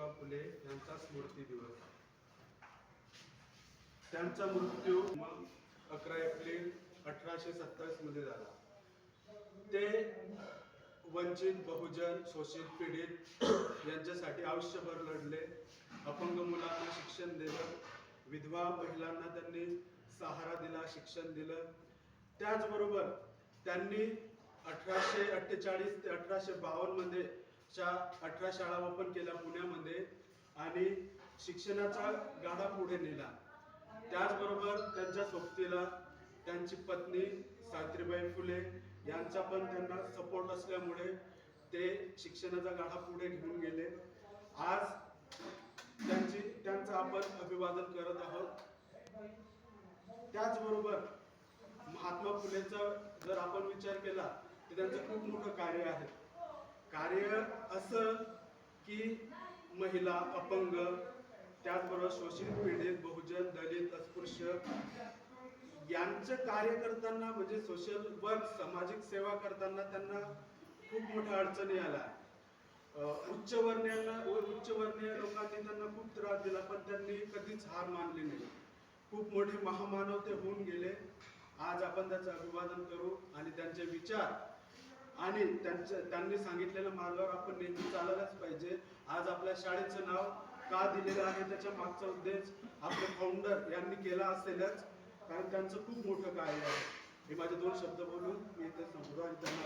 ज्योतिबा फुले यांचा स्मृती दिवस. त्यांचा मृत्यू 11 एप्रिल 1827 मध्ये झाला. ते वंचित, बहुजन, शोषित, पीडित यांच्यासाठी आयुष्यभर लढले. अपंग मुलांना शिक्षण दिलं, विधवा महिलांना त्यांनी सहारा दिला, शिक्षण दिलं. त्याचबरोबर त्यांनी 1848 ते 1852 मध्ये 18 शाळा ओपन केल्या पुण्यामध्ये आणि शिक्षणाचा गाडा पुढे नेला. त्याचबरोबर त्यांच्या सोबतीला त्यांची पत्नी सावित्रीबाई फुले यांचा पण त्यांना सपोर्ट असल्यामुळे ते शिक्षणाचा गाडा पुढे घेऊन गेले. आज त्यांचं आपण अभिवादन करत आहोत. त्याचबरोबर महात्मा फुलेचा जर आपण विचार केला तर त्यांचं खूप मोठं कार्य आहे. कार्य असं की महिला, अपंग, त्याचबरोबर शोषित, पीडित, बहुजन, दलित, अस्पृश्य यांचं कार्य करताना म्हणजे सोशल वर्क, सामाजिक सेवा करताना त्यांना खूप मोठ्या अडचणी आल्या. उच्चवर्णीय लोकांनी त्यांना खूप त्रास दिला, पण त्यांनी कधीच हार मानली नाही. खूप मोठे महामानव ते होऊन गेले. आज आपण त्याचं अभिवादन करू आणि त्यांचे विचार आणि त्यांनी सांगितलेल्या मार्गावर आपण नेहमी चालायलाच पाहिजे. आज आपल्या शाळेचं नाव का दिलेलं आहे त्याच्या मागचा उद्देश आपले फाउंडर यांनी केला असेलच, कारण त्यांचं खूप मोठं कार्य आहे. हे माझे 2 शब्द बोलून मी इथे संपतो आणि त्यांना